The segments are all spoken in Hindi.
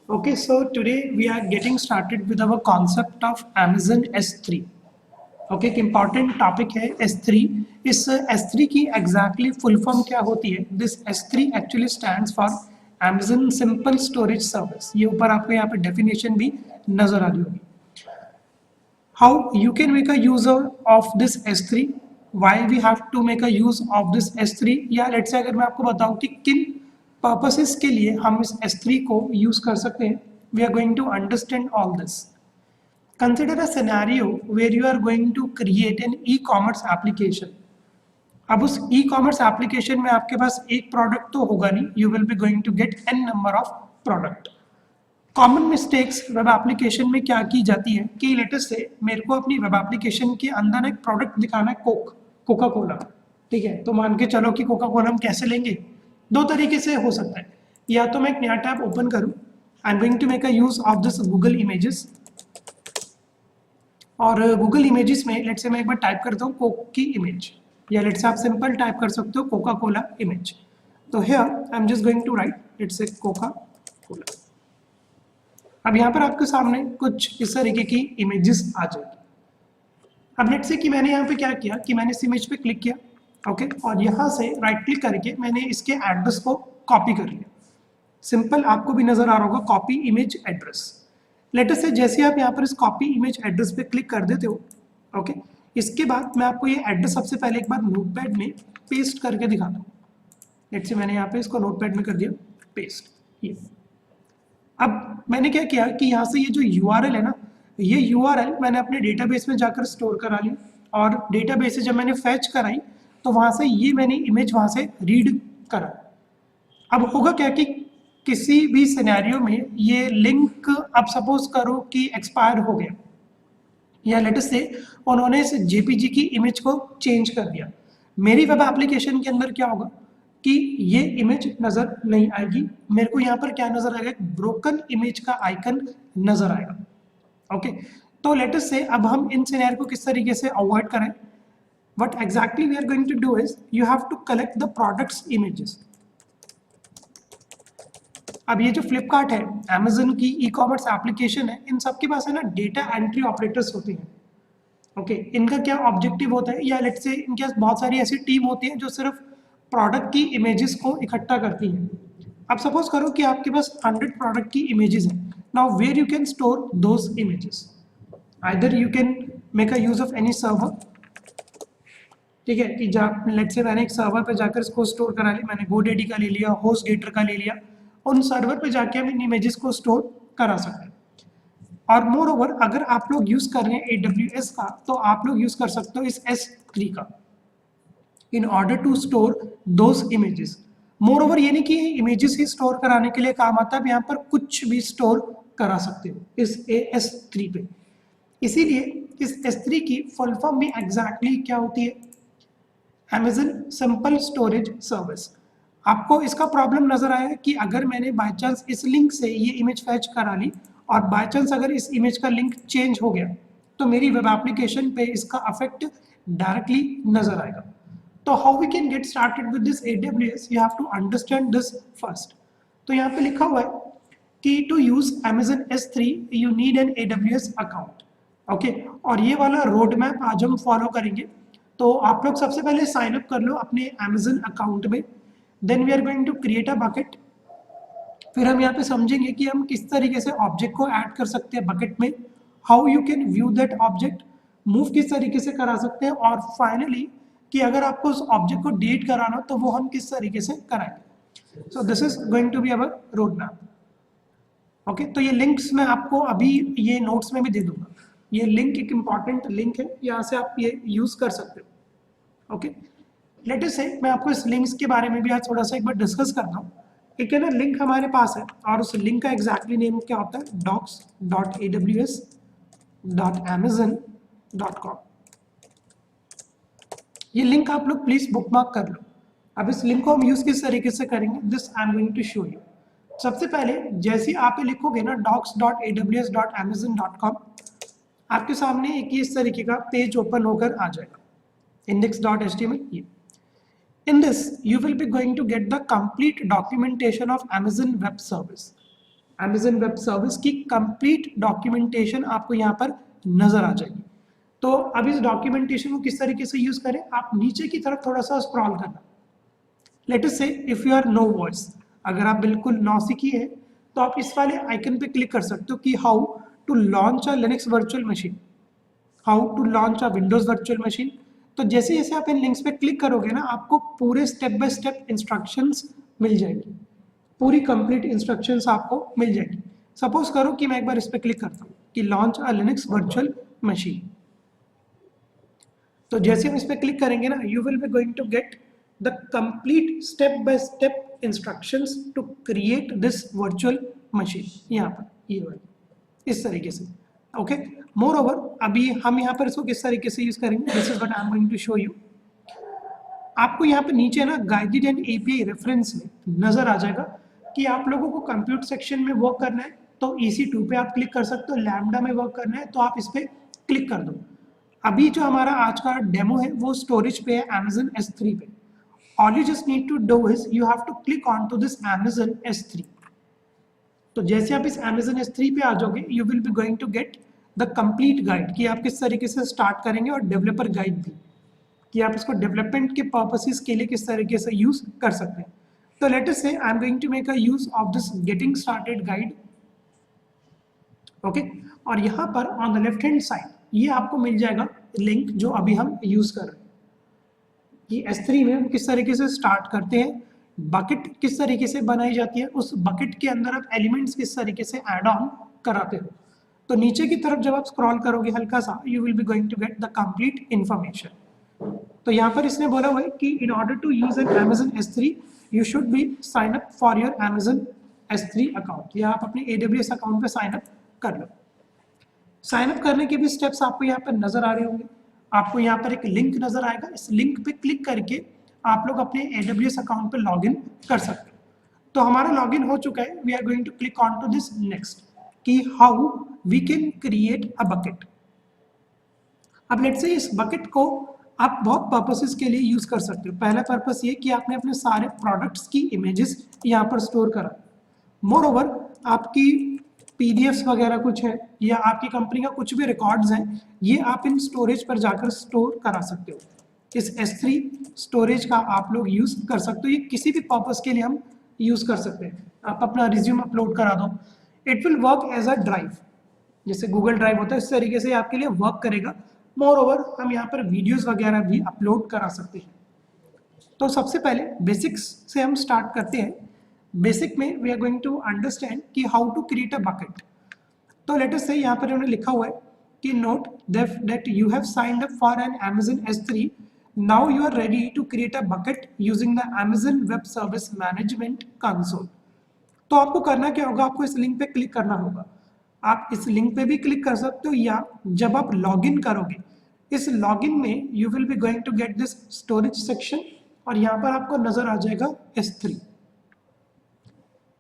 Okay, so today we are getting started with our concept of Amazon S3. Okay एक इम्पॉर्टेंट टॉपिक है S3. इस S3 की एग्जैक्टली फुल फॉर्म क्या होती है? This S3 actually stands for Amazon simple storage service. ये ऊपर आपको यहाँ पे डेफिनेशन भी नजर आ रही होगी. How you can make a use of this S3? Why we have to make a use of this S3? या लेट्स से अगर मैं आपको बताऊं कि किन पर्पसेस के लिए हम इस S3 को यूज कर सकते हैं, we are going to understand all this. Consider a scenario where you are going to create an e-commerce application. अब उस e-commerce application में आपके पास एक प्रोडक्ट तो होगा नहीं, you will be going to get n number of product. Common mistakes web application में क्या की जाती है कि लेटेस्ट से मेरे को अपनी वेब एप्लीकेशन के अंदर एक प्रोडक्ट दिखाना है, कोका कोला. ठीक है, तो मान के चलो कि कोका कोला हम कैसे लेंगे? दो तरीके से हो सकता है. या तो मैं एक नया टैब ओपन करूं, I am going to make a use of this Google images, और गूगल इमेजेस में लेट्स से मैं एक बार टाइप करता हूँ कोक की इमेज, या लेट्स से आप सिंपल टाइप कर सकते हो कोका कोला इमेज. तो here I am just going to write let's say Coca Cola. अब यहाँ पर आपके सामने कुछ इस तरीके की इमेजेस आ जाएगी. अब लेट्स से कि मैंने यहाँ पे क्या किया कि मैंने इस इमेज पे क्लिक किया, ओके, और यहाँ से राइट क्लिक करके मैंने इसके एड्रेस को कॉपी कर लिया. सिंपल, आपको भी नजर आ रहा होगा कॉपी इमेज एड्रेस. लेटेस्ट से जैसे आप यहाँ पर इस कॉपी इमेज एड्रेस पे क्लिक कर देते हो, ओके, इसके बाद मैं आपको ये एड्रेस सबसे पहले एक बार नोटपैड में पेस्ट करके दिखाता हूँ. लेट्स से मैंने यहाँ पे इसको नोटपैड में कर दिया पेस्ट. ये अब मैंने क्या किया कि यहाँ से ये जो URL है ना, ये URL मैंने अपने डेटाबेस में जाकर स्टोर करा ली, और डेटाबेस से जब मैंने फैच कराई तो वहाँ से ये मैंने इमेज वहाँ से रीड करा. अब होगा क्या कि किसी भी सिनेरियो में ये लिंक, अब सपोज करो कि एक्सपायर हो गया, या लेटेस्ट से उन्होंने इस JPG की इमेज को चेंज कर दिया, मेरी वेब एप्लीकेशन के अंदर क्या होगा कि ये इमेज नजर नहीं आएगी. मेरे को यहाँ पर क्या नजर आएगा? एक ब्रोकन इमेज का आइकन नजर आएगा. ओके, तो लेटेस्ट से अब हम इन सिनेरियो को किस तरीके से अवॉइड करें? What exactly we are going to do is you have to collect the products images. अब ये जो फ्लिपकार्ट है, अमेजन की ई-कॉमर्स एप्लीकेशन है, इन सब के पास है ना डेटा एंट्री ऑपरेटर्स होते हैं. ओके, इनका क्या ऑब्जेक्टिव होता है, या लेट्स से इनके पास बहुत सारी ऐसी टीम होती है जो सिर्फ प्रोडक्ट की इमेजेस को इकट्ठा करती है. अब सपोज करो कि आपके पास 100 प्रोडक्ट की इमेजेस हैं. Now where you can store those images? Either you can make a use of any server. ठीक है, कि जब लेट्स से मैंने एक सर्वर पे जाकर इसको स्टोर करा लिया, मैंने GoDaddy का ले लिया, HostGator का ले लिया, उन सर्वर पे जाके हम इन इमेजेस को स्टोर करा सकते हैं. और मोर ओवर अगर आप लोग यूज कर रहे हैं AWS का, तो आप लोग यूज कर सकते हो इस S3 का in order to store those images. Moreover ये नहीं कि इमेजेस ही स्टोर कराने के लिए काम आता है, यहाँ पर कुछ भी स्टोर करा सकते हो इस S3 पे. इसीलिए इस S3 की फुल फॉर्म भी एग्जैक्टली क्या होती है? Amazon simple storage service. आपको इसका प्रॉब्लम नजर आया कि अगर मैंने बाय चांस इस लिंक से ये इमेज फैच करा ली, और बाय चांस अगर इस इमेज का लिंक चेंज हो गया, तो मेरी वेब एप्लीकेशन पे इसका अफेक्ट डायरेक्टली नजर आएगा. तो how we can get started with this AWS, you have to understand this first. तो यहाँ पे लिखा हुआ है कि to use Amazon S3 you need an AWS account. Okay, और ये वाला रोड मैप आज हम फॉलो करेंगे. तो आप लोग सबसे पहले साइन अप कर लो अपने Amazon अकाउंट में. Then we are going to create a bucket. फिर हम यहाँ पे समझेंगे कि हम किस तरीके से ऑब्जेक्ट को ऐड कर सकते हैं बकेट में, how you can view that object, move किस तरीके से करा सकते हैं, और फाइनली कि अगर आपको उस ऑब्जेक्ट को डिलीट कराना हो तो वो हम किस तरीके से कराएंगे. So this is going to be our road map. Okay, तो ये लिंक्स मैं आपको अभी ये नोट्स में भी दे दूंगा. ये लिंक एक इम्पॉर्टेंट लिंक है, यहाँ से आप ये यूज कर सकते हो. ओके, लेटेस्ट है मैं आपको इस लिंक्स के बारे में भी आज थोड़ा सा एक बार डिस्कस करता हूँ. एक है ना लिंक हमारे पास है, और उस लिंक का एग्जैक्टली नेम क्या होता है? docs.aws.amazon.com. ये लिंक आप लोग प्लीज बुकमार्क कर लो. अब इस लिंक को हम यूज किस तरीके से करेंगे, this I am going to show you. सबसे पहले जैसे आप लिखोगे ना docs.aws.amazon.com, आपके सामने एक इस तरीके का पेज ओपन होकर आ जाएगा, index.html. In this, you will be going to get the complete documentation of Amazon Web Service. Amazon web service की कंप्लीट डॉक्यूमेंटेशन आपको यहाँ पर नजर आ जाएगी। तो अब इस डॉक्यूमेंटेशन को किस तरीके से यूज करें, आप नीचे की तरफ थोड़ा सा स्क्रॉल करना। Let us say if you are novice, अगर आप बिल्कुल नौसिखी है तो आप इस वाले आइकन पे क्लिक कर सकते हो कि how to launch a Linux virtual machine, how to launch a Windows virtual machine. तो जैसे जैसे आप इन लिंक्स पे क्लिक करोगे ना, आपको पूरे स्टेप बाय स्टेप इंस्ट्रक्शंस मिल जाएंगी, पूरी कंप्लीट इंस्ट्रक्शंस आपको मिल जाएगी। सपोज करो कि मैं एक बार इस पर क्लिक करता हूँ कि launch a Linux virtual machine. तो जैसे हम इस पर क्लिक करेंगे ना, you will be going to get the complete step by step instructions to create this virtual machine. यहाँ पर ये वाली इस तरीके से। ओके, मोर ओवर अभी हम यहाँ पर इसको किस तरीके से यूज करेंगे, this is what I am going to show you. आपको यहाँ पे नीचे ना गाइडेड एंड एपीआई रेफरेंस में नजर आ जाएगा कि आप लोगों को कंप्यूटर सेक्शन में वर्क करना है तो EC2 पे आप क्लिक कर सकते हो, लैम्डा में वर्क करना है तो आप इस पे क्लिक कर दो। अभी जो हमारा आज का डेमो है वो स्टोरेज पे है Amazon S3 पे। All you just need to do is you have to click on to this Amazon S3। तो जैसे आप इस Amazon S3 पे आ जाओगे, you will be going to get the complete guide कि आप किस तरीके से स्टार्ट करेंगे, और डेवलपर गाइड भी कि आप इसको डेवलपमेंट के पर्पसेस के लिए किस तरीके से यूज कर सकते हैं। तो let us say I am going to make a use of this getting started guide. Okay, और यहाँ पर on the left hand side ये आपको मिल जाएगा लिंक जो अभी हम यूज कर रहे हैं कि S3 में हम किस तरीके से स्टार्ट करते हैं, बकेट किस तरीके से बनाई जाती है, उस बकेट के अंदर आप एलिमेंट्स किस तरीके से ऐड ऑन कराते हो। तो नीचे की तरफ जब आप स्क्रॉल करोगे हल्का सा, you will be going to get the complete information. तो यहाँ पर इसने बोला हुआ है कि in order to use an Amazon S3 you should be sign up for your Amazon S3 account, या आप अपने AWS अकाउंट पे साइन अप कर लो। साइन अप करने के भी स्टेप्स आपको यहाँ पर नजर आ रहे होंगे। आपको यहाँ पर एक लिंक नजर आएगा, इस लिंक पे क्लिक करके आप लोग अपने AWS अकाउंट पे लॉगिन कर सकते हो। तो हमारा लॉगिन हो चुका है, we are going to click on to this next कि how we can create a bucket. अब लेट्स से इस बकेट को आप बहुत पर्पसेस के लिए यूज कर सकते हो। पहला पर्पस ये कि आपने अपने सारे प्रोडक्ट्स की इमेजेस यहाँ पर स्टोर करा। मोर ओवर आपकी PDFs वगैरह कुछ है या आपकी कंपनी का कुछ भी रिकॉर्ड्स हैं, ये आप इन स्टोरेज पर जाकर स्टोर करा सकते हो। इस S3 स्टोरेज का आप लोग यूज कर सकते हो, ये किसी भी पर्पस के लिए हम यूज कर सकते हैं। आप अपना रिज्यूम अपलोड करा दो, it will work as a drive, जैसे गूगल ड्राइव होता है इस तरीके से आपके लिए वर्क करेगा। मोर ओवर हम यहाँ पर वीडियोस वगैरह भी अपलोड करा सकते हैं। तो सबसे पहले बेसिक्स से हम स्टार्ट करते हैं। बेसिक में we are going to understand कि how to create a bucket. तो लेट अस से यहाँ पर उन्होंने लिखा हुआ है कि note that you have signed up for an Amazon S3, now you are ready to create a bucket using the Amazon web service management console. तो आपको करना क्या होगा, आपको इस लिंक पे क्लिक करना होगा। आप इस लिंक पे भी क्लिक कर सकते हो, या जब आप लॉगिन करोगे इस लॉगिन में you will be going to get this storage section, और यहाँ पर आपको नजर आ जाएगा S3।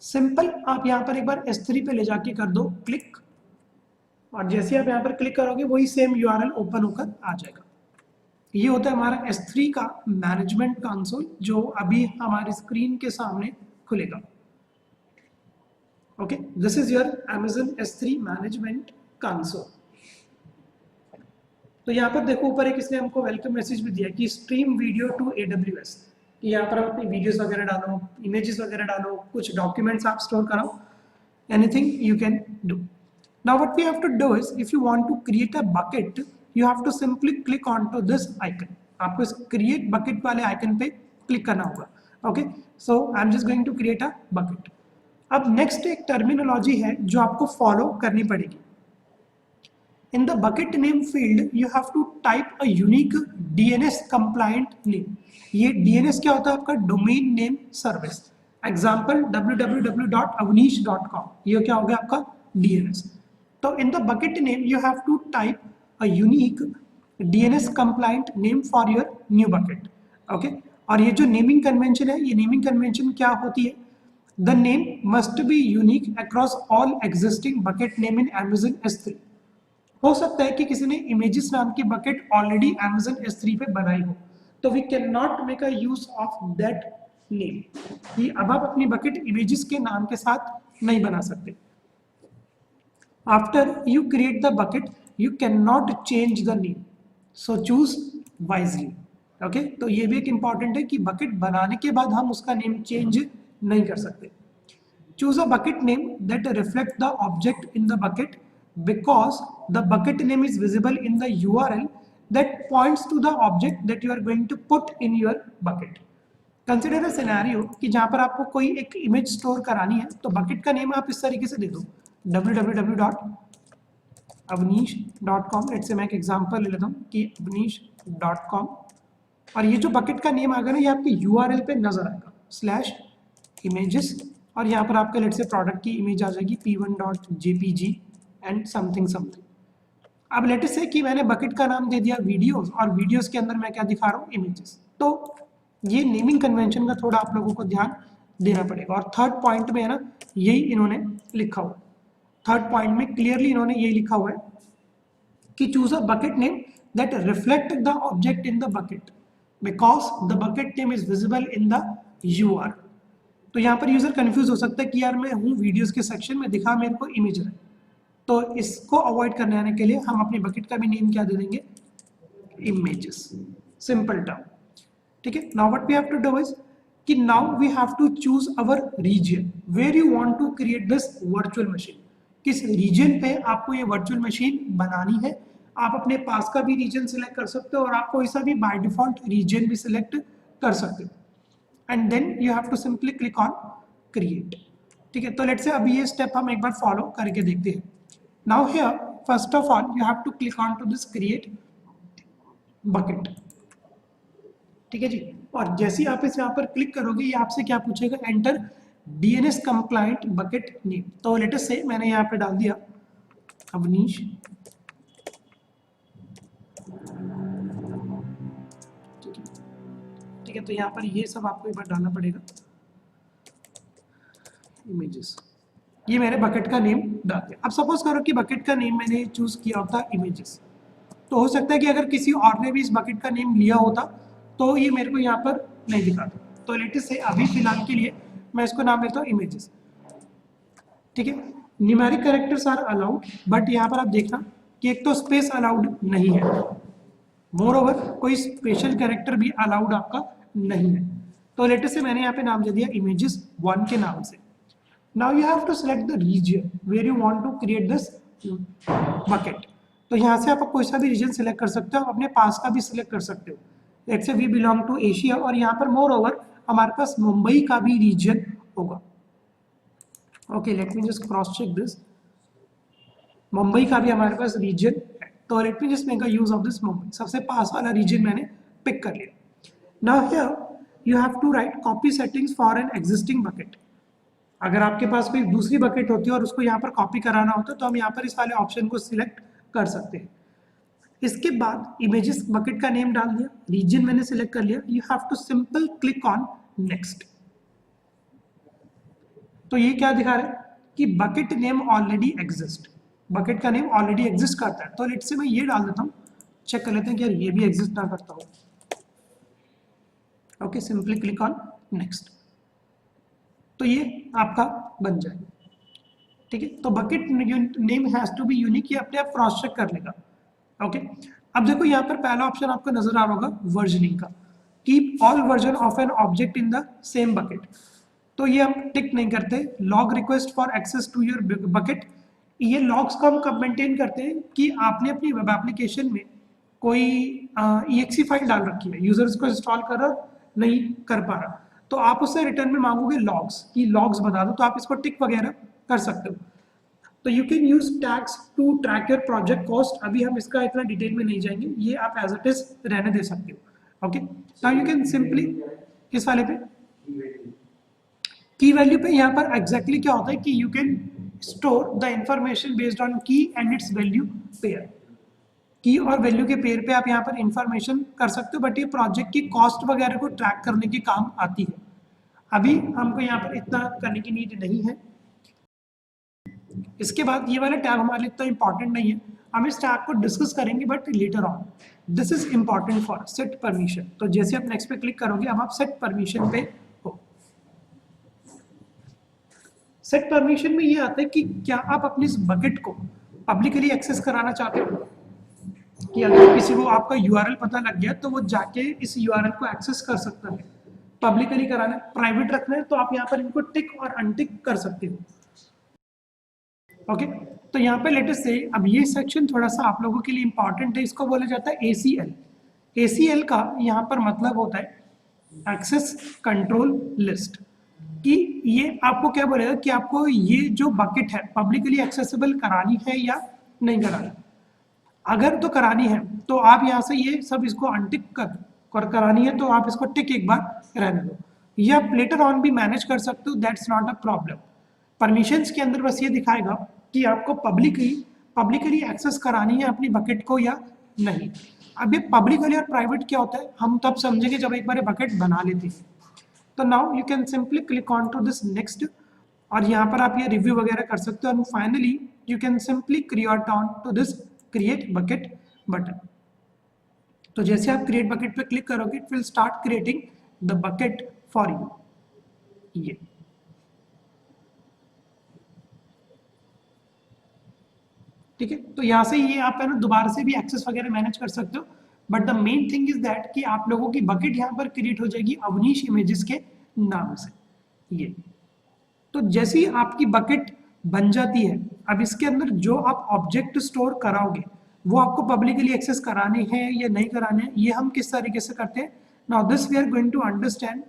सिंपल, आप यहाँ पर एक बार S3 पे ले जाके कर दो क्लिक, और जैसे आप यहाँ पर क्लिक करोगे वही सेम URL ओपन होकर आ जाएगा। ये होता है हमारा S3 का मैनेजमेंट कंसोल जो अभी हमारी स्क्रीन के सामने खुलेगा। Okay, this is your Amazon S3 management console. तो यहाँ पर देखो ऊपर एक इसने हमको वेलकम मैसेज भी दिया कि स्ट्रीम वीडियो टू AWS, कि यहाँ पर आप अपनी वीडियोस वगैरह डालो, इमेजेस वगैरह डालो, कुछ डॉक्यूमेंट्स आप स्टोर कराओ, anything you can do. Now what we have to do is if you want to create a bucket, you have to simply click onto this icon. आपको इस create bucket वाले icon पे क्लिक करना होगा। Okay, so I'm just going to create a bucket. अब next एक terminology है जो आपको follow करनी पड़ेगी। In the bucket name field, you have to type a unique DNS compliant name. ये DNS क्या होता है, आपका domain name service. Example www.avnish.com, ये क्या हो गया आपका DNS। तो in the bucket name you have to type a unique DNS compliant name for your new bucket. Okay, और ये जो naming convention है, ये naming convention क्या होती है, the name must be unique across all existing bucket name in Amazon S3। हो सकता है कि किसी ने इमेजेस नाम की बकेट ऑलरेडी Amazon S3 पे बनाई हो, तो we can not make a use of that name, कि अब आप अपनी बकेट इमेजेस के नाम के साथ नहीं बना सकते। After you create the bucket you can not change the name, so choose wisely. Okay, तो ये भी एक इंपॉर्टेंट है कि बकेट बनाने के बाद हम उसका नेम चेंज नहीं कर सकते। Choose a bucket name that reflect the object in the bucket because the bucket name is visible in the URL that points to the object that you are going to put in your bucket. Consider a scenario कि जहाँ पर आपको कोई एक इमेज स्टोर करानी है, तो बकेट का नेम आप इस तरीके से दे दो www.avnish.com। लेट्स से मैं एक एग्जांपल ले लेता हूँ कि avnish.com, और ये जो बकेट का नेम आएगा ना ये आपके URL पे नजर आएगा /images, और यहाँ पर आपका लेट्स से प्रोडक्ट की इमेज आ जाएगी p1.jpg एंड समथिंग समथिंग। अब लेट्स से कि मैंने बकेट का नाम दे दिया वीडियोस, और वीडियोस के अंदर मैं क्या दिखा रहा हूँ, इमेजेस। तो ये नेमिंग कन्वेंशन का थोड़ा आप लोगों को ध्यान देना पड़ेगा। और थर्ड पॉइंट में है ना यही इन्होंने लिखा हुआ, थर्ड पॉइंट में क्लियरली इन्होंने यही लिखा हुआ है कि choose a bucket name that reflect the object in the bucket because the bucket name is visible in the URL। तो यहाँ पर यूजर कंफ्यूज हो सकता है कि यार मैं हूँ वीडियोस के सेक्शन में, दिखा मेरे को इमेज है। तो इसको अवॉइड करने आने के लिए हम अपनी बकेट का भी नेम क्या दे देंगे, इमेजेस, सिंपल टर्म। ठीक है, now what we have to do is कि now we have to choose our region where you want to create this virtual machine. किस रीजन पे आपको ये वर्चुअल मशीन बनानी है, आप अपने पास का भी रीजन सिलेक्ट कर सकते हो और आप कोई सा भी बाय डिफॉल्ट रीजन भी सिलेक्ट कर सकते हो, and then you have to simply click on create. ठीक है, तो लेट्स से अभी ये स्टेप हम एक बार फॉलो करके देखते हैं। Now here, first of all, you have to click on to this create bucket. ठीक है जी, और जैसे ही आप इस यहाँ पर क्लिक करोगे ये आपसे क्या पूछेगा, enter DNS compliant bucket name। तो लेटेस्ट से मैंने यहाँ पे डाल दिया अवनीश। ठीक है, तो यहाँ पर ये सब आपको एक बार डालना पड़ेगा, इमेजेस। ये मैंने बकेट का नेम डाल दिया। अब सपोज करो कि बकेट का नेम मैंने चूज किया होता इमेजेस, तो हो सकता है कि अगर किसी और ने भी इस बकेट का नेम लिया होता तो ये मेरे को यहाँ पर नहीं दिखाता। तो लेटेस्ट से अभी फिलहाल के लिए मैं इसको नाम देता हूँ इमेजेस। ठीक है, numeric characters are allowed, but यहाँ पर आप देखना कि एक तो स्पेस अलाउड नहीं है, मोर ओवर कोई स्पेशल कैरेक्टर भी अलाउड आपका नहीं है। तो लेटेस्ट से मैंने यहाँ पे नाम दे दिया images 1 के नाम से। Now you have to select the region where you want to create this bucket। तो यहाँ से आप कोई सा भी रीजन सिलेक्ट कर सकते हो, आप अपने पास का भी सिलेक्ट कर सकते हो। Let's say we belong to Asia, और यहाँ पर मोर ओवर हमारे पास मुंबई का भी रीजन होगा। Okay, let me just cross check this, Mumbai का भी हमारे पास रीजन है। तो let me just make a use of this Mumbai, सबसे पास वाला रीजन मैंने पिक कर लिया। Now here you have to write copy settings for an existing bucket. अगर आपके पास कोई दूसरी बकेट होती है और उसको यहाँ पर कॉपी कराना होता है तो हम यहाँ पर इस वाले ऑप्शन को सिलेक्ट कर सकते हैं। इसके बाद इमेजेस बकेट का नेम डाल दिया, रीजन मैंने सिलेक्ट कर लिया, you have to simple click on next. तो ये क्या दिखा रहा है कि bucket name already exist, bucket का नेम ऑलरेडी एग्जिस्ट करता है। तो लेट्स से मैं ये डाल देता हूँ, चेक कर लेते हैं कि यार ये भी एग्जिस्ट ना करता हो। Okay, simply click on next, तो ये आपका बन जाएगा। ठीक है, तो bucket name has to be unique, ये अपने आप क्रॉस चेक कर लेगा। ओके, अब देखो यहाँ पर पहला ऑप्शन आपको नजर आ रहा होगा वर्जनिंग का, keep all version of an object in the same bucket. तो ये हम टिक नहीं करते। Log request for access to your bucket, ये लॉग्स को हम कब मेंटेन करते हैं कि आपने अपनी वेब एप्लीकेशन में कोई EXE फाइल डाल रखी है, यूजर उसको इंस्टॉल कर रहा नहीं कर पा रहा, तो आप उससे रिटर्न में मांगोगे लॉग्स कि लॉग्स बता दो, तो आप इसको टिक वगैरह कर सकते हो। तो you can use tags to track your project cost. अभी हम इसका इतना डिटेल में नहीं जाएंगे, ये आप एज इट इज रहने दे सकते हो। Okay, now you can simply इस वाले पे की वैल्यू पे यहाँ पर एग्जैक्टली क्या होता है कि you can store the information based on की एंड इट्स वैल्यू पेयर। की और वैल्यू के पेयर पे आप यहाँ पर इंफॉर्मेशन कर सकते हो, बट ये प्रोजेक्ट की कॉस्ट वगैरह को ट्रैक करने के काम आती है। अभी हमको यहाँ पर इतना करने की नीड नहीं है। इसके बाद ये वाला टैब हमारे लिए इतना इंपॉर्टेंट नहीं है, हम इस टैब को डिस्कस करेंगे but later on. This is important for set permission. तो जैसे आप नेक्स्ट पे क्लिक करोगे अब आप सेट परमिशन पे हो। सेट परमिशन में ये आता है कि क्या आप अपनी इस बकेट को पब्लिकली एक्सेस कराना चाहते हो, कि अगर किसी को आपका यूआरएल पता लग गया तो वो जाके इस यूआरएल को एक्सेस कर सकता है। पब्लिकली कराना है, प्राइवेट रखना है, तो आप यहाँ पर इनको टिक और अनटिक कर सकते हो। ओके, तो यहाँ पे लेटेस्ट से अब ये सेक्शन थोड़ा सा आप लोगों के लिए इंपॉर्टेंट है, इसको बोला जाता है ACL। ACL का यहाँ पर मतलब होता है एक्सेस कंट्रोल लिस्ट, कि ये आपको क्या बोलेगा कि आपको ये जो बकेट है पब्लिकली एक्सेसिबल करानी है या नहीं करानी। अगर तो करानी है तो आप यहाँ से ये सब इसको अनटिक कर करानी है तो आप इसको टिक एक बार रहने दो, या आप लेटर ऑन भी मैनेज कर सकते हो, that's not a problem. Permissions के अंदर बस ये दिखाएगा कि आपको पब्लिकली एक्सेस करानी है अपनी बकेट को या नहीं। अब ये पब्लिकली और प्राइवेट क्या होता है हम तब समझेंगे जब एक बार बकेट बना लेते हैं। तो now you can simply click on to this next, और यहाँ पर आप ये रिव्यू वगैरह कर सकते हो, and finally you can simply create on to this create bucket button. तो जैसे आप क्रिएट बकेट पे क्लिक करोगे it will start creating the bucket for you. ये ठीक है, तो यहाँ से ये आप है ना दोबारा से भी एक्सेस वगैरह मैनेज कर सकते हो, but the main thing is that कि आप लोगों की बकेट यहाँ पर क्रिएट हो जाएगी अवनीश इमेजेस के नाम से। ये तो जैसे ही आपकी बकेट बन जाती है, अब इसके अंदर जो आप ऑब्जेक्ट स्टोर कराओगे वो आपको पब्लिकली एक्सेस कराने हैं या नहीं कराने हैं, ये हम किस तरीके से करते हैं। Now this we are going to understand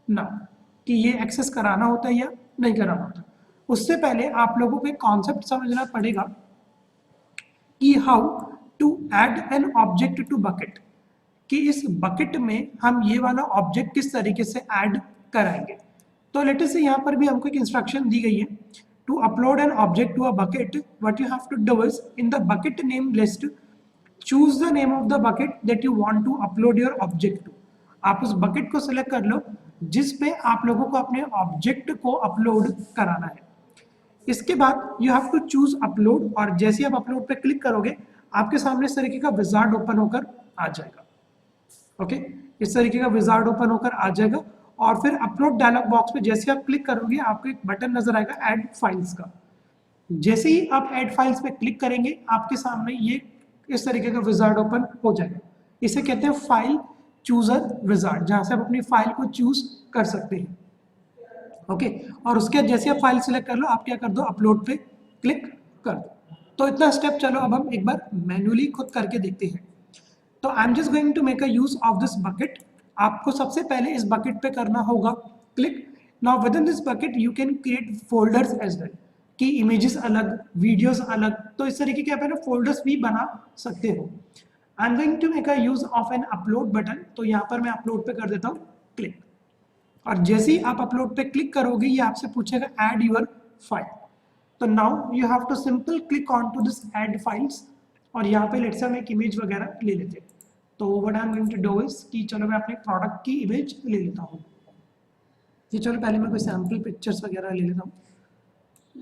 now कि ये एक्सेस कराना होता है या नहीं कराना होता। उससे पहले आप लोगों को एक कॉन्सेप्ट समझना पड़ेगा कि how to add an object to bucket, कि इस बकेट में हम ये वाला ऑब्जेक्ट किस तरीके से ऐड कराएंगे। तो लेटेस्ट से यहाँ पर भी हमको एक इंस्ट्रक्शन दी गई है to upload an object to a bucket. What you have to do is in the bucket name list choose the name of the bucket that you want to upload your object to. आप उस बकेट को सिलेक्ट कर लो जिस पे आप लोगों को अपने ऑब्जेक्ट को अपलोड कराना है। इसके बाद you have to choose upload, और जैसे आप अपलोड पे क्लिक करोगे आपके सामने इस तरीके का विजार्ड ओपन होकर आ जाएगा। ओके, इस तरीके का विजार्ड ओपन होकर आ जाएगा, और फिर अपलोड डायलॉग बॉक्स पे जैसे आप क्लिक करोगे आपको एक बटन नजर आएगा ऐड फाइल्स का। जैसे ही आप ऐड फाइल्स पे क्लिक करेंगे आपके सामने ये इस तरीके का विजार्ड ओपन हो जाएगा। इसे कहते हैं फाइल चूजर विजार्ड, जहां से आप अपनी फाइल को चूज कर सकते हैं। ओके, और उसके बाद जैसे आप फाइल सिलेक्ट कर लो आप क्या कर दो अपलोड पे क्लिक कर दो। तो इतना स्टेप चलो अब हम एक बार मैन्युअली खुद करके देखते हैं। तो I am just going to make a use of this bucket. आपको सबसे पहले इस बकेट पे करना होगा click. Now within this bucket you can create folders as well, कि इमेजेस अलग वीडियोस अलग, तो इस तरीके के आप है ना फोल्डर्स भी बना सकते हो। I am going to make a use of an upload button, तो यहाँ पर मैं अपलोड पे कर देता हूँ क्लिक, और जैसे ही आप अपलोड पे क्लिक करोगे ये आपसे पूछेगा ऐड योर फाइल। तो now you have to simple click on to this add files, और यहाँ पे लेट्स से हम एक इमेज वगैरह ले लेते हैं। तो what I am going to do is कि चलो मैं अपने प्रोडक्ट की इमेज ले लेता हूँ। ये चलो पहले मैं कोई सैम्पल पिक्चर्स वगैरह ले लेता हूँ,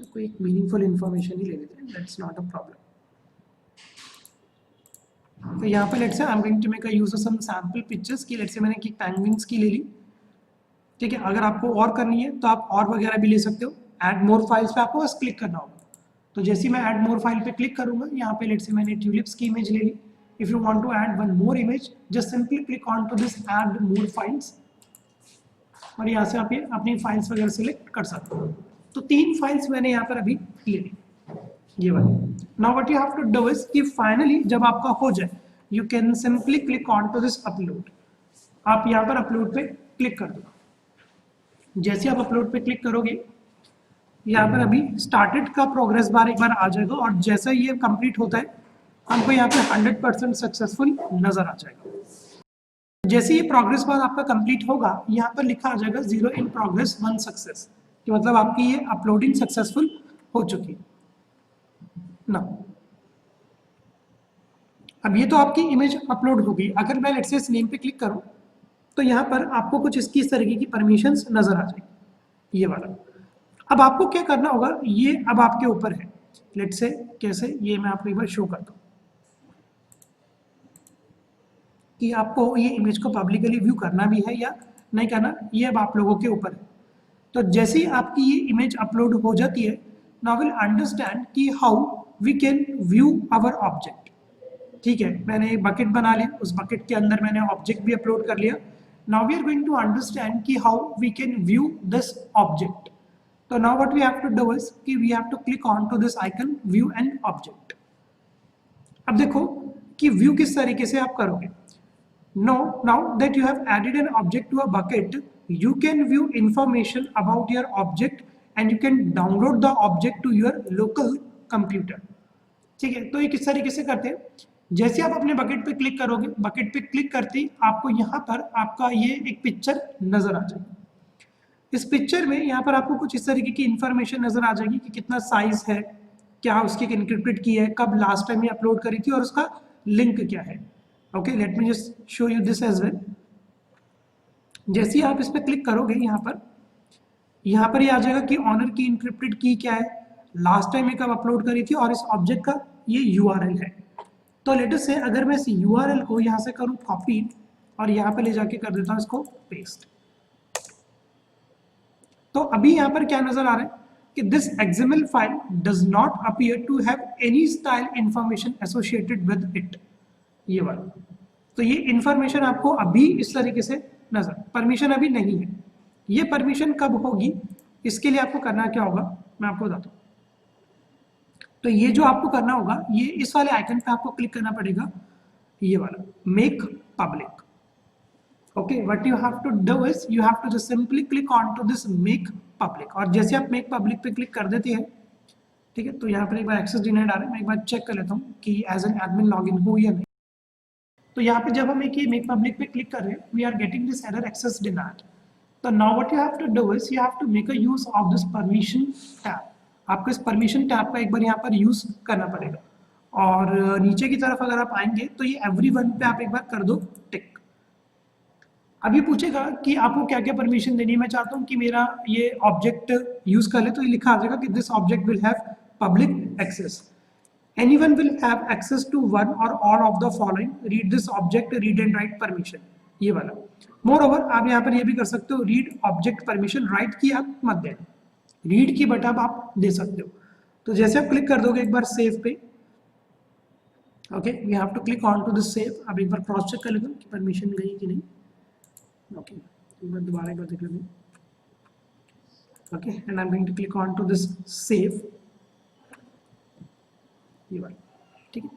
कोई एक मीनिंगफुल इन्फॉर्मेशन ही ले लेते हैं, दैट्स नॉट अ प्रॉब्लम। तो यहाँ पे let's say I am going to make a use of some sample pictures की, लेट्स से मैंने की पेंगुइन्स की ले ली। ठीक है, अगर आपको और करनी है तो आप और वगैरह भी ले सकते हो। ऐड मोर फाइल्स पे आपको बस क्लिक करना होगा। तो जैसे ही मैं ऐड मोर फाइल पे क्लिक करूंगा यहाँ पे लेट्स से मैंने ट्यूलिप्स की इमेज ले ली। If you want to add one more image just simply click on to this add more files, और यहाँ से आप ये अपनी फाइल्स वगैरह सिलेक्ट कर सकते हो। तो 3 फाइल्स मैंने यहाँ पर अभी ले ली, ये वाली। Now what you have to do is कि फाइनली जब आपका हो जाए you can simply click on to this upload. आप यहाँ पर अपलोड पे क्लिक कर दो। जैसे आप अपलोड पे क्लिक करोगे यहाँ पर अभी स्टार्टेड का प्रोग्रेस बार एक बार आ जाएगा, और जैसा ये कंप्लीट होता है हमको यहाँ पे 100% सक्सेसफुल नजर आ जाएगा। जैसे ये प्रोग्रेस बार आपका कंप्लीट होगा यहाँ पर लिखा आ जाएगा 0 इन प्रोग्रेस 1 सक्सेस, कि मतलब आपकी ये अपलोडिंग सक्सेसफुल हो चुकी है ना। अब ये तो आपकी इमेज अपलोड होगी। अगर मैं लेट्स से इस नेम पे क्लिक करूँ तो यहाँ पर आपको कुछ इसकी इस तरीके की परमिशंस नजर आ जाएगी, ये वाला। अब आपको क्या करना होगा ये अब आपके ऊपर है। लेट्स से कैसे, ये मैं आपको एक बार शो करता हूँ कि आपको ये इमेज को पब्लिकली व्यू करना भी है या नहीं करना, ये अब आप लोगों के ऊपर है। तो जैसे ही आपकी ये इमेज अपलोड हो जाती है, नाउ विल अंडरस्टैंड कि how we can view our object. ठीक है, मैंने एक बकेट बना लिया, उस बकेट के अंदर मैंने ऑब्जेक्ट भी अपलोड कर लिया। Now we are going to understand कि how we can view this object. तो now what we have to do is कि we have to click on to this icon view and object. अब देखो कि व्यू किस तरीके से आप करोगे। Now that you have added an object to a bucket, you can view information about your object and you can download the object to your local computer. ठीक है, तो ये किस तरीके से करते हैं, जैसे आप अपने बकेट पे क्लिक करोगे, बकेट पे क्लिक करते ही आपको यहाँ पर आपका ये एक पिक्चर नजर आ जाएगी। इस पिक्चर में यहाँ पर आपको कुछ इस तरीके की इंफॉर्मेशन नजर आ जाएगी कि कितना साइज है, क्या उसकी एन्क्रिप्टेड की है, कब लास्ट टाइम ये अपलोड करी थी और उसका लिंक क्या है। Okay, let me just show you this as well. जैसे ही आप इस पर क्लिक करोगे, यहाँ पर ये आ जाएगा कि ऑनर की इंक्रिप्टेड की क्या है, लास्ट टाइम ये कब अपलोड करी थी और इस ऑब्जेक्ट का ये यूआरएल है। तो लेट अस से अगर मैं इस यूआरएल को यहाँ से करूँ कॉपी और यहाँ पे ले जाके कर देता हूँ इसको पेस्ट, तो अभी यहाँ पर क्या नजर आ रहा है कि this XML file does not appear to have any style information associated with it. ये वाला, तो ये इंफॉर्मेशन आपको अभी इस तरीके से नजर, परमिशन अभी नहीं है। ये परमिशन कब होगी, इसके लिए आपको करना क्या होगा मैं आपको बताता हूँ। तो ये जो आपको करना होगा, ये इस वाले आइकन पे आपको क्लिक करना पड़ेगा, ये वाला make public. Okay, what you have to do is you have to just simply click on to this make public, और जैसे आप मेक पब्लिक पे क्लिक कर देते हैं, ठीक है, तो यहाँ पर एक बार एक्सेस डिनाइड आ रहा है, मैं एक बार चेक कर लेता हूँ कि एज एन एडमिन लॉगिन हो या नहीं। तो यहाँ पे जब हम एक मेक पब्लिक पे क्लिक कर रहे हैं, we are getting this error access denied. तो now what you have to do is you have to make a use of this permission tab. आपको इस परमिशन टैब का एक बार यहाँ पर यूज करना पड़ेगा, और नीचे की तरफ अगर आप आएंगे तो ये एवरीवन पे आप एक बार कर दो टिक। अभी पूछेगा कि आपको क्या क्या परमिशन देनी है। मैं चाहता हूँ कि मेरा ये ऑब्जेक्ट यूज कर ले, तो ये लिखा आ जाएगा कि this object will have public access. Anyone will have access to one or all of the following. Read this object, read and write permission. ये वाला। Moreover, आप यहाँ पर ये भी कर सकते हो, read object permission, write की आप मत देना, read की बटन आप दे सकते हो। तो जैसे आप क्लिक कर दोगे एक बार सेव पे, okay, we have to click on to this save. अब एक बार क्रॉस चेक कर लेता हूँ कि परमिशन गई कि नहीं। ओके, एक बार दोबारा एक बार देख लेता हूँ। Okay, and I am going to click on to this save, ये वाला, ठीक है।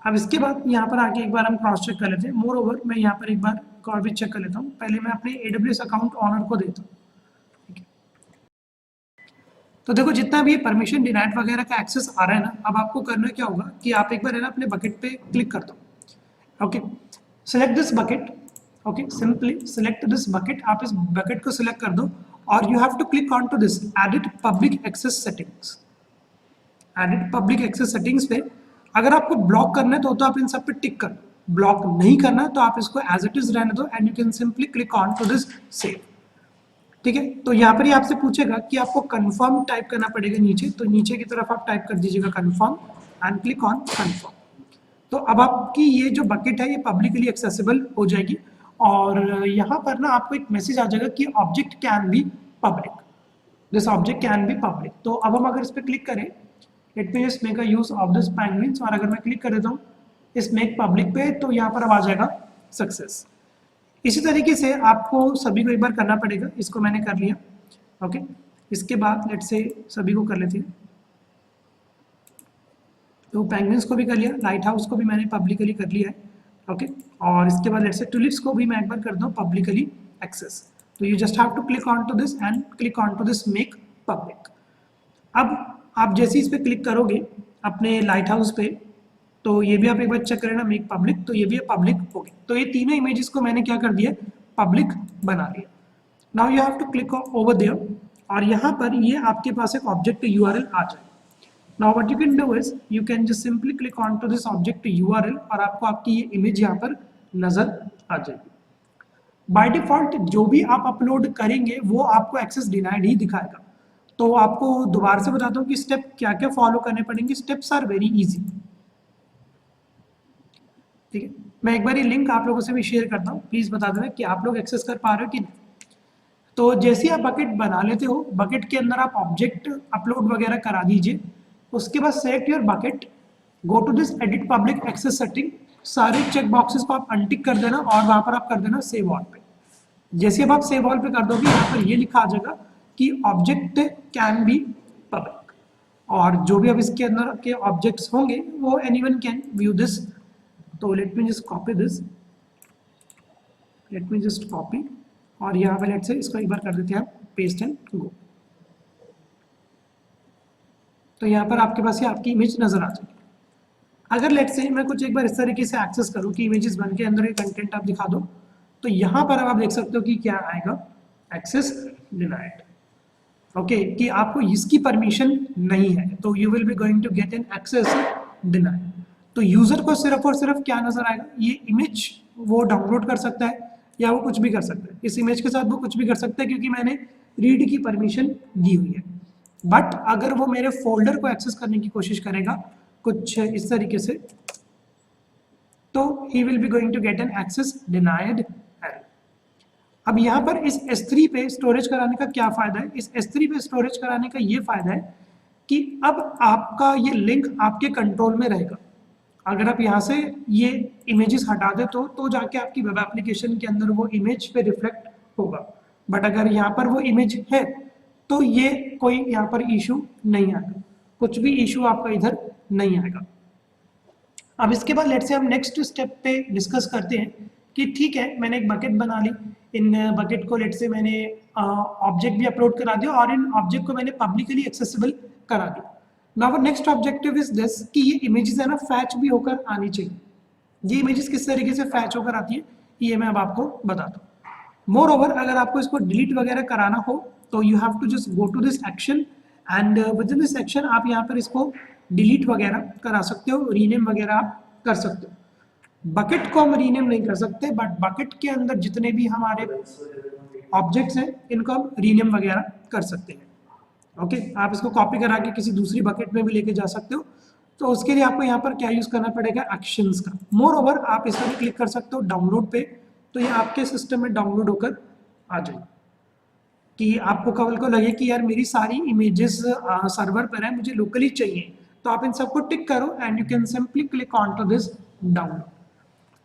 अब इसके बाद यहाँ पर आके एक बार हम क्रॉस चेक कर लेते हैं। मोर ओवर मैं यहाँ पर एक बार और भी चेक कर लेता हूँ। पहले मैं अपने AWS अकाउंट ऑनर को देता हूँ, ठीक है। तो देखो जितना भी परमिशन डिनाइड वगैरह का एक्सेस आ रहा है ना, अब आपको करना क्या होगा कि आप एक बार है ना अपने बकेट पे क्लिक कर दो। Okay, select this bucket. Okay, simply select this bucket, आप इस बकेट को सिलेक्ट कर दो और you have to click on to this edit public access settings. Edit public access settings पे अगर आपको ब्लॉक करना है तो आप इन सब पे टिक कर, ब्लॉक नहीं करना तो आप इसको एज इट इज रहने दो and you can simply click on to this save. ठीक है, तो यहाँ पर ही आपसे पूछेगा कि आपको कंफर्म टाइप करना पड़ेगा नीचे, तो नीचे की तरफ आप टाइप कर दीजिएगा confirm and click on confirm. तो अब आपकी ये जो बकेट है ये पब्लिकली एक्सेसिबल हो जाएगी, और यहाँ पर ना आपको एक मैसेज आ जाएगा कि object can be public, this object can be public. तो अब हम अगर इस पर क्लिक करें, late me just make a use of this penguins, और अगर मैं क्लिक कर देता हूँ इस मेक पब्लिक पे, तो यहाँ पर अब आ जाएगा सक्सेस। इसी तरीके से आपको सभी को एक बार करना पड़ेगा। इसको मैंने कर लिया, ओके। इसके बाद लेट से सभी को कर लेते हैं, तो पेंगुइन्स को भी कर लिया, लाइट हाउस को भी मैंने पब्लिकली कर लिया है, ओके। और इसके बाद लेट से टुलिप्स को भी मैं एक बार कर दूँ पब्लिकली एक्सेस। तो you just have to click on to this and click on to this make public. अब आप जैसे इस पर क्लिक करोगे अपने लाइट हाउस पे, तो ये भी आप एक बार चेक करें ना मेक पब्लिक, तो ये भी पब्लिक हो गया। तो ये तीनों इमेजेस को मैंने क्या कर दिया, पब्लिक बना लिया। Now you have to click over there, और यहाँ पर ये आपके पास एक ऑब्जेक्ट URL आ जाए। Now what you can do is you can just simply click on to this object URL, और आपको आपकी ये इमेज यहाँ पर नजर आ जाएगी। बाय डिफॉल्ट जो भी आप अपलोड करेंगे वो आपको एक्सेस डिनाइड ही दिखाएगा। तो आपको दोबारा से बताता हूँ कि स्टेप क्या क्या फॉलो करने पड़ेंगे। स्टेप्स आर वेरी इजी, ठीक है। मैं एक बार ये लिंक आप लोगों से भी शेयर करता हूँ, प्लीज बता देना कि आप लोग एक्सेस कर पा रहे हो कि नहीं। तो जैसे ही आप बकेट बना लेते हो, बकेट के अंदर आप ऑब्जेक्ट अपलोड वगैरह करा दीजिए। उसके बाद select your bucket, go to this edit public access setting, सारे चेक बॉक्सेस को आप अनटिक कर देना और वहां पर आप कर देना सेव ऑल पे। जैसे अब आप सेव ऑल पे कर दोगे, यहाँ पर ये लिखा आ जाएगा कि ऑब्जेक्ट कैन बी पब्लिक, और जो भी अब इसके अंदर के ऑब्जेक्ट्स होंगे वो एनीवन कैन व्यू दिस। तो let me just copy this, late me just copy, और यहाँ पे लेट से इसको एक बार कर देते हैं पेस्ट एंड गो। तो यहाँ पर आपके पास ये आपकी इमेज नजर आ जाएगी। अगर लेट से मैं कुछ एक बार इस तरीके से एक्सेस करूँ कि इमेजेस बन के अंदर ये कंटेंट आप दिखा दो, तो यहाँ पर आप देख सकते हो कि क्या आएगा, एक्सेस डिनाइड। ओके, कि आपको इसकी परमिशन नहीं है, तो you will be going to get an access denied. तो यूजर को सिर्फ और सिर्फ क्या नजर आएगा, ये इमेज वो डाउनलोड कर सकता है या वो कुछ भी कर सकता है। इस इमेज के साथ वो कुछ भी कर सकता है क्योंकि मैंने रीड की परमिशन दी हुई है। बट अगर वो मेरे फोल्डर को एक्सेस करने की कोशिश करेगा कुछ इस तरीके से, तो he will be going to get an access denied error. अब यहाँ पर इस S3 पे स्टोरेज कराने का क्या फायदा है, इस S3 पे स्टोरेज कराने का ये फायदा है कि अब आपका ये लिंक आपके कंट्रोल में रहेगा। अगर आप यहाँ से ये इमेजेस हटा दे तो जाके आपकी वेब एप्लीकेशन के अंदर वो इमेज पे रिफ्लेक्ट होगा। बट अगर यहाँ पर वो इमेज है तो ये कोई यहाँ पर इशू नहीं आएगा, कुछ भी इशू आपका इधर नहीं आएगा। अब इसके बाद लेट से हम नेक्स्ट स्टेप पे डिस्कस करते हैं कि ठीक है, मैंने एक बकेट बना ली, इन बकेट को लेट से मैंने ऑब्जेक्ट भी अपलोड करा दिया और इन ऑब्जेक्ट को मैंने पब्लिकली एक्सेसिबल करा दिया। Now next objective is this कि ये इमेजेस है ना फैच भी होकर आनी चाहिए। ये इमेजेस किस तरीके से फैच होकर आती है ये मैं अब आपको बताता हूँ। मोर ओवर, अगर आपको इसको डिलीट वगैरह कराना हो तो you have to just go to this action and within this action आप यहाँ पर इसको डिलीट वगैरह करा सकते हो, रीनेम वगैरह आप कर सकते हो। बकेट को हम रीनेम नहीं कर सकते, बट बकेट के अंदर जितने भी हमारे ऑब्जेक्ट्स हैं इनको हम रीनेम वगैरह कर सकते हैं। ओके, आप इसको कॉपी करा के किसी दूसरी बकेट में भी लेके जा सकते हो। तो उसके लिए आपको यहाँ पर क्या यूज करना पड़ेगा, एक्शंस का। मोर ओवर आप इस पर क्लिक कर सकते हो डाउनलोड पे, तो ये आपके सिस्टम में डाउनलोड होकर आ जाएगी। कि आपको कल को लगे कि यार मेरी सारी इमेजेस सर्वर पर है, मुझे लोकली चाहिए, तो आप इन सबको टिक करो and you can simply click on to this download.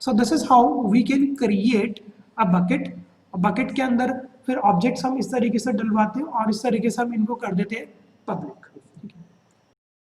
So this is how we can create a bucket. Bucket के अंदर फिर ऑब्जेक्ट्स हम इस तरीके से डलवाते हैं और इस तरीके से हम इनको कर देते हैं पब्लिक।